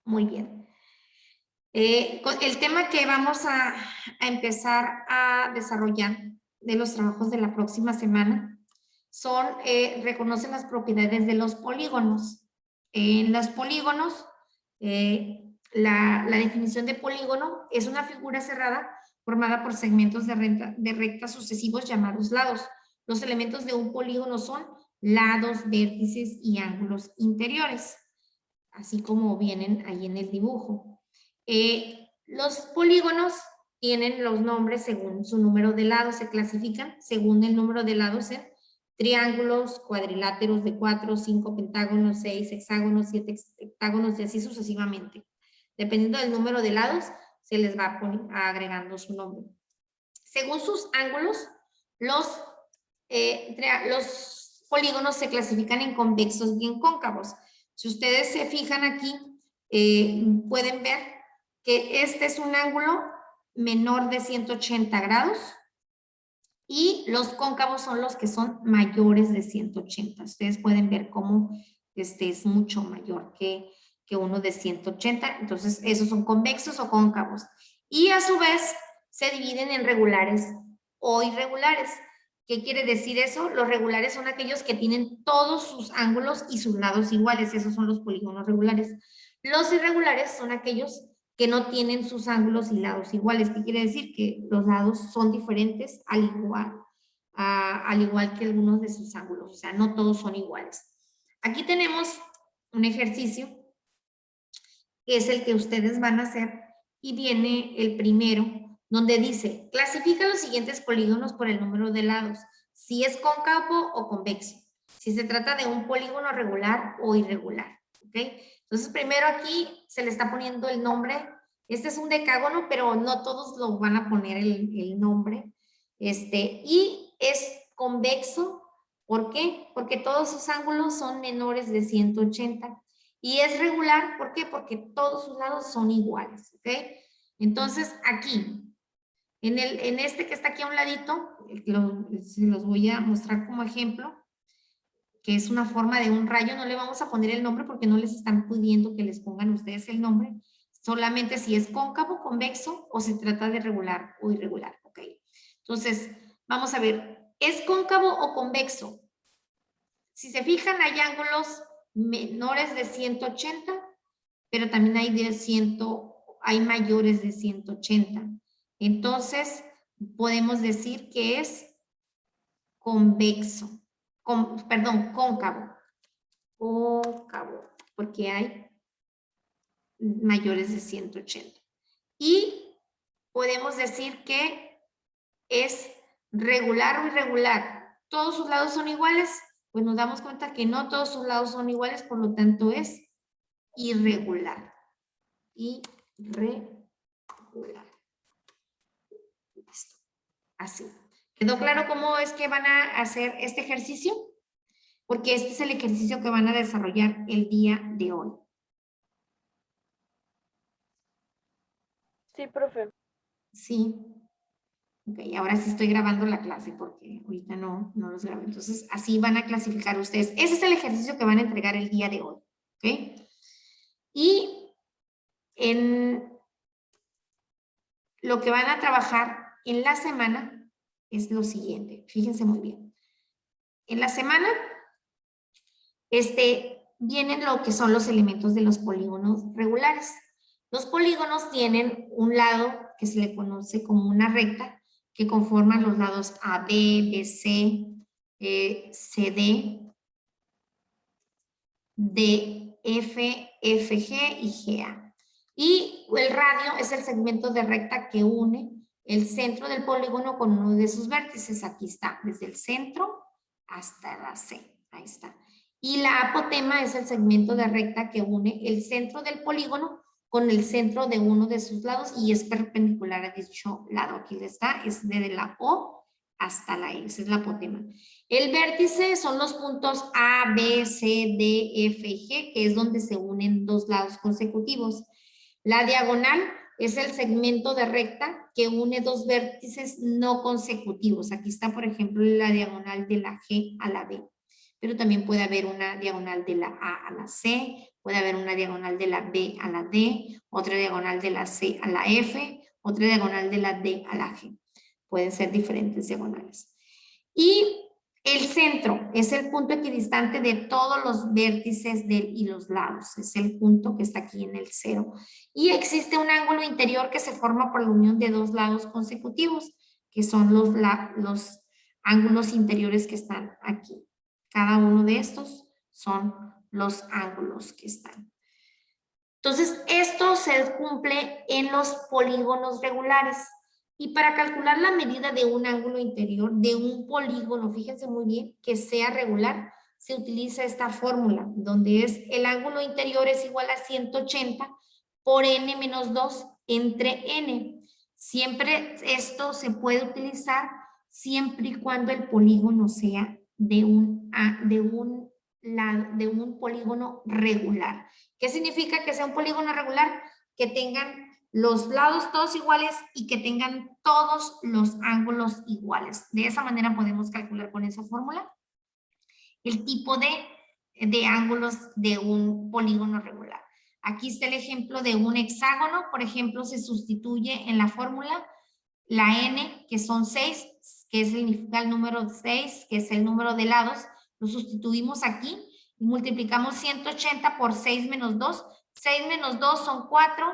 Muy bien. El tema que vamos a empezar a desarrollar de los trabajos de la próxima semana son, reconocen las propiedades de los polígonos. En los polígonos, la definición de polígono es una figura cerrada formada por segmentos de recta sucesivos llamados lados. Los elementos de un polígono son lados, vértices y ángulos interiores, así como vienen ahí en el dibujo. Los polígonos tienen los nombres según su número de lados, se clasifican según el número de lados en triángulos, cuadriláteros de 4, 5 pentágonos, 6 hexágonos, 7 hectágonos y así sucesivamente. Dependiendo del número de lados, se les va agregando su nombre. Según sus ángulos, los polígonos se clasifican en convexos y en cóncavos. Si ustedes se fijan aquí, pueden ver que este es un ángulo menor de 180 grados y los cóncavos son los que son mayores de 180. Ustedes pueden ver cómo este es mucho mayor que uno de 180. Entonces, esos son convexos o cóncavos. Y a su vez, se dividen en regulares o irregulares. ¿Qué quiere decir eso? Los regulares son aquellos que tienen todos sus ángulos y sus lados iguales. Esos son los polígonos regulares. Los irregulares son aquellos que no tienen sus ángulos y lados iguales. ¿Qué quiere decir? Que los lados son diferentes al igual que algunos de sus ángulos. O sea, no todos son iguales. Aquí tenemos un ejercicio que es el que ustedes van a hacer y viene el primero, donde dice, clasifica los siguientes polígonos por el número de lados, si es cóncavo o convexo, si se trata de un polígono regular o irregular, ¿ok? Entonces, primero aquí se le está poniendo el nombre. Este es un decágono, pero no todos lo van a poner el nombre. Y es convexo, ¿por qué? Porque todos sus ángulos son menores de 180. Y es regular, ¿por qué? Porque todos sus lados son iguales, ¿ok? Entonces, aquí, en este que está aquí a un ladito, se los voy a mostrar como ejemplo, que es una forma de un rayo. No le vamos a poner el nombre porque no les están pidiendo que les pongan ustedes el nombre, solamente si es cóncavo, convexo o se trata de regular o irregular, ¿ok? Entonces, vamos a ver, ¿es cóncavo o convexo? Si se fijan, hay ángulos menores de 180, pero también hay mayores de 180. Entonces, podemos decir que es convexo, perdón, cóncavo, porque hay mayores de 180. Y podemos decir que es regular o irregular. ¿Todos sus lados son iguales? Pues nos damos cuenta que no todos sus lados son iguales, por lo tanto es irregular. Irregular. Listo. Así. ¿Quedó claro cómo es que van a hacer este ejercicio? Porque este es el ejercicio que van a desarrollar el día de hoy. Sí, profe. Sí. Ok, ahora sí estoy grabando la clase porque ahorita no los grabo. Entonces, así van a clasificar ustedes. Ese es el ejercicio que van a entregar el día de hoy. ¿Ok? Y en lo que van a trabajar en la semana es lo siguiente. Fíjense muy bien. En la semana, vienen lo que son los elementos de los polígonos regulares. Los polígonos tienen un lado que se le conoce como una recta, que conforman los lados AB, BC, CD, DF, FG y GA. Y el radio es el segmento de recta que une el centro del polígono con uno de sus vértices. Aquí está, desde el centro hasta la C. Ahí está. Y la apotema es el segmento de recta que une el centro del polígono con el centro de uno de sus lados y es perpendicular a dicho lado. Aquí está, es desde la O hasta la E, esa es la apotema. El vértice son los puntos A, B, C, D, F y G, que es donde se unen dos lados consecutivos. La diagonal es el segmento de recta que une dos vértices no consecutivos. Aquí está, por ejemplo, la diagonal de la G a la B. pero también puede haber una diagonal de la A a la C, puede haber una diagonal de la B a la D, otra diagonal de la C a la F, otra diagonal de la D a la G. Pueden ser diferentes diagonales. Y el centro es el punto equidistante de todos los vértices y los lados. Es el punto que está aquí en el 0. Y existe un ángulo interior que se forma por la unión de dos lados consecutivos, que son los ángulos interiores que están aquí. Cada uno de estos son los ángulos que están. Entonces, esto se cumple en los polígonos regulares. Y para calcular la medida de un ángulo interior de un polígono, fíjense muy bien, que sea regular, se utiliza esta fórmula, donde es el ángulo interior es igual a 180 por n menos 2 entre n. Siempre esto se puede utilizar siempre y cuando el polígono sea de un polígono regular. ¿Qué significa que sea un polígono regular? Que tengan los lados todos iguales y que tengan todos los ángulos iguales. De esa manera podemos calcular con esa fórmula el tipo de ángulos de un polígono regular. Aquí está el ejemplo de un hexágono. Por ejemplo, se sustituye en la fórmula la n, que son 6, que significa el número 6, que es el número de lados. Lo sustituimos aquí y multiplicamos 180 por 6 menos 2. 6 menos 2 son 4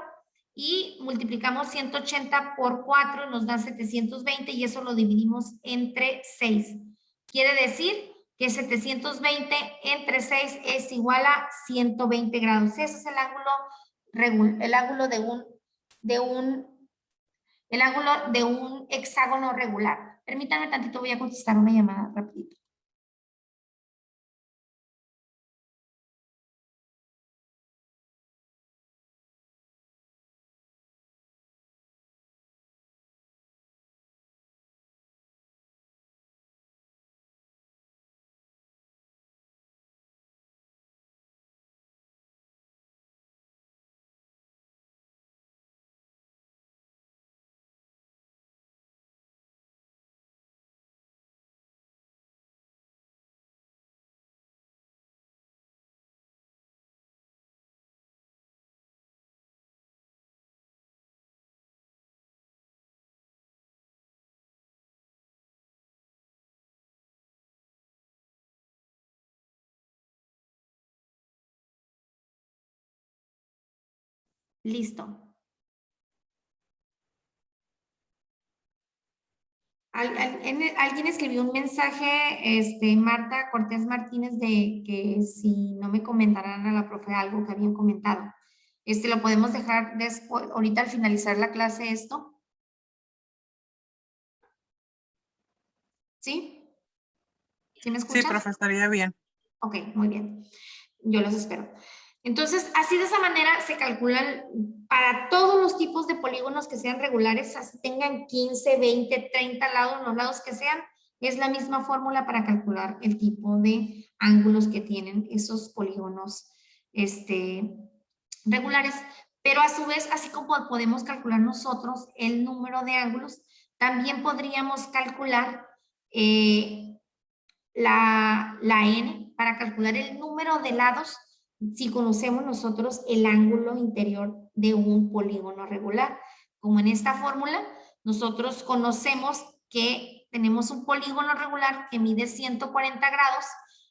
y multiplicamos 180 por 4 y nos da 720 y eso lo dividimos entre 6. Quiere decir que 720 entre 6 es igual a 120 grados. Ese es el ángulo de un hexágono regular. Permítanme tantito, voy a contestar una llamada rapidito. Listo. Alguien escribió un mensaje, Marta Cortés Martínez, de que si no me comentaran a la profe algo que habían comentado. Lo podemos dejar después, ahorita al finalizar la clase esto. ¿Sí? ¿Sí me escuchan? Sí, profe, estaría bien. Ok, muy bien. Yo los espero. Entonces, así de esa manera se calculan para todos los tipos de polígonos que sean regulares, así tengan 15, 20, 30 lados, los lados que sean, es la misma fórmula para calcular el tipo de ángulos que tienen esos polígonos regulares. Pero a su vez, así como podemos calcular nosotros el número de ángulos, también podríamos calcular la n para calcular el número de lados si conocemos nosotros el ángulo interior de un polígono regular. Como en esta fórmula, nosotros conocemos que tenemos un polígono regular que mide 140 grados,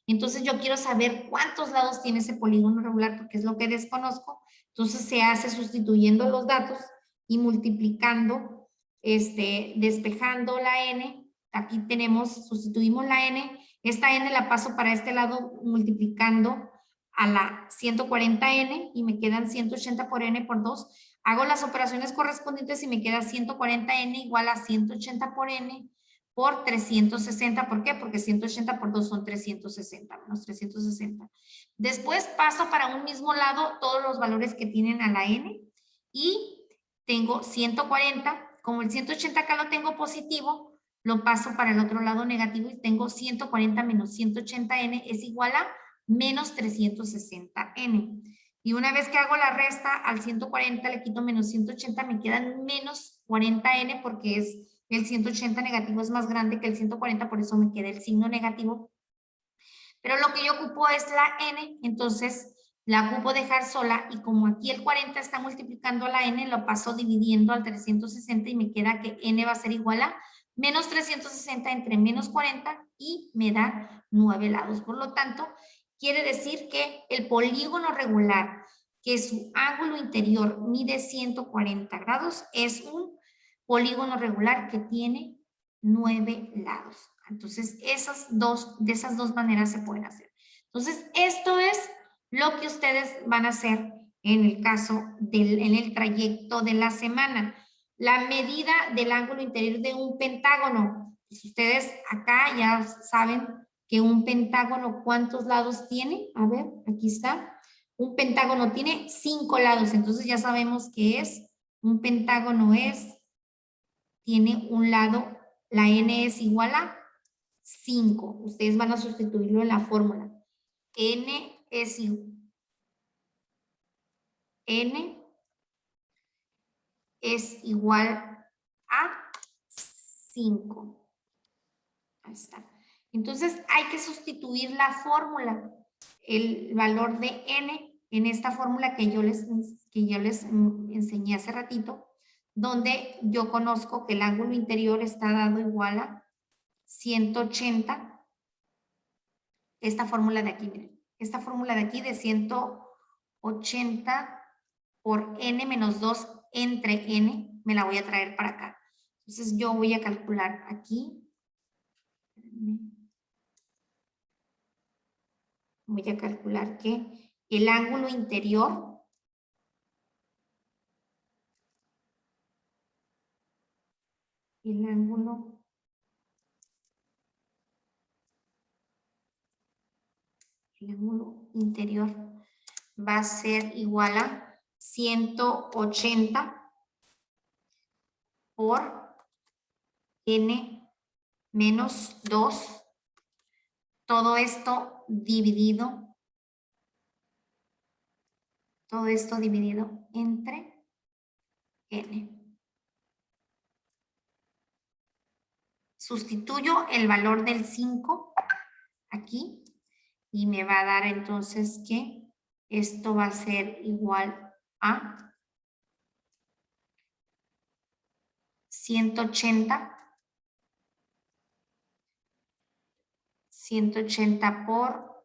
entonces yo quiero saber cuántos lados tiene ese polígono regular porque es lo que desconozco. Entonces se hace sustituyendo los datos y multiplicando, despejando la n. Aquí sustituimos la n. Esta n la paso para este lado multiplicando a la 140n y me quedan 180 por n por 2. Hago las operaciones correspondientes y me queda 140n igual a 180 por n por 360. ¿Por qué? Porque 180 por 2 son 360, menos 360. Después paso para un mismo lado todos los valores que tienen a la n y tengo 140. Como el 180 acá lo tengo positivo, lo paso para el otro lado negativo y tengo 140 menos 180n es igual a menos 360n. Y una vez que hago la resta, al 140 le quito menos 180, me quedan menos 40n porque el 180 negativo es más grande que el 140, por eso me queda el signo negativo. Pero lo que yo ocupo es la n, entonces la ocupo dejar sola y como aquí el 40 está multiplicando a la n, lo paso dividiendo al 360 y me queda que n va a ser igual a menos 360 entre menos 40 y me da 9 lados. Por lo tanto, quiere decir que el polígono regular, que su ángulo interior mide 140 grados, es un polígono regular que tiene 9 lados. Entonces, de esas dos maneras se pueden hacer. Entonces, esto es lo que ustedes van a hacer en el caso en el trayecto de la semana. La medida del ángulo interior de un pentágono. Pues ustedes acá ya saben que un pentágono, ¿cuántos lados tiene? A ver, aquí está. Un pentágono tiene 5 lados, entonces ya sabemos que un pentágono tiene un lado, la n es igual a 5. Ustedes van a sustituirlo en la fórmula. N es igual a 5. Ahí está. Entonces hay que sustituir la fórmula, el valor de n en esta fórmula que yo les enseñé hace ratito, donde yo conozco que el ángulo interior está dado igual a 180. Esta fórmula de aquí, miren, esta fórmula de aquí de 180 por n menos 2 entre n, me la voy a traer para acá. Entonces yo voy a calcular aquí. Voy a calcular que el ángulo interior va a ser igual a 180 por n menos 2. Todo esto dividido entre n. Sustituyo el valor del 5 aquí y me va a dar entonces que esto va a ser igual a 180 por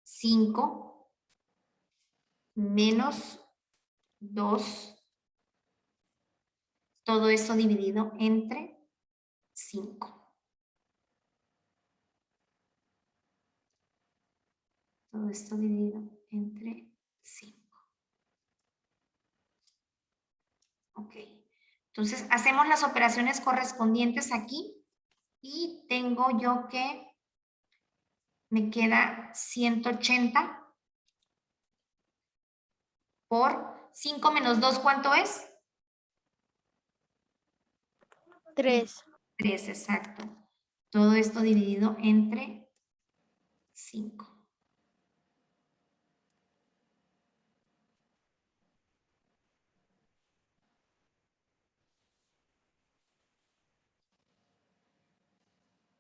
5 menos 2. Todo esto dividido entre 5. Todo esto dividido entre 5. Ok. Entonces, hacemos las operaciones correspondientes aquí y tengo yo que me queda 180 por 5 menos 2, ¿cuánto es? 3. 3, exacto. Todo esto dividido entre 5.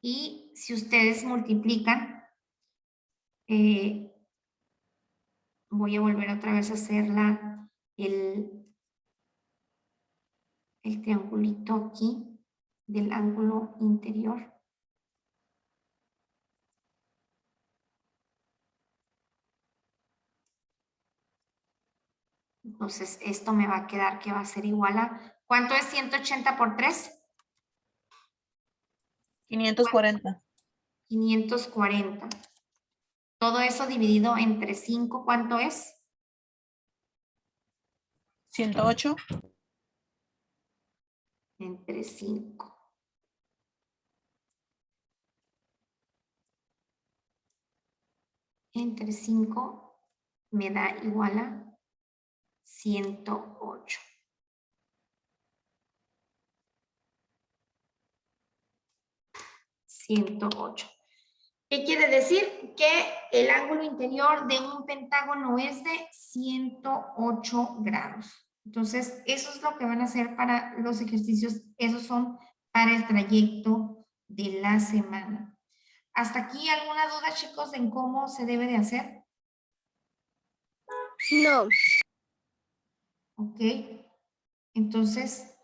Y si ustedes multiplican, voy a volver otra vez a hacer el triangulito aquí del ángulo interior. Entonces, esto me va a quedar que va a ser igual a, ¿cuánto es 180 por 3? 540. 540. Todo eso dividido entre 5, ¿cuánto es? 108. Entre 5. Entre 5 me da igual a 108. ¿Qué quiere decir? Que el ángulo interior de un pentágono es de 108 grados. Entonces, eso es lo que van a hacer para los ejercicios. Esos son para el trayecto de la semana. ¿Hasta aquí alguna duda, chicos, en cómo se debe de hacer? No. Ok. Entonces,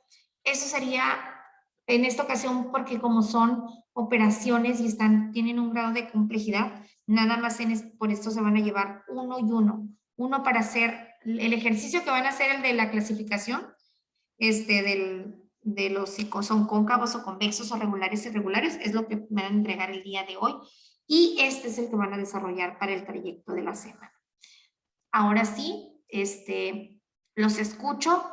eso sería en esta ocasión porque como son operaciones y tienen un grado de complejidad, nada más por esto se van a llevar uno y uno. Uno para hacer el ejercicio que van a hacer, el de la clasificación, de los si son cóncavos o convexos o regulares y irregulares, es lo que me van a entregar el día de hoy. Y este es el que van a desarrollar para el trayecto de la semana. Ahora sí, los escucho.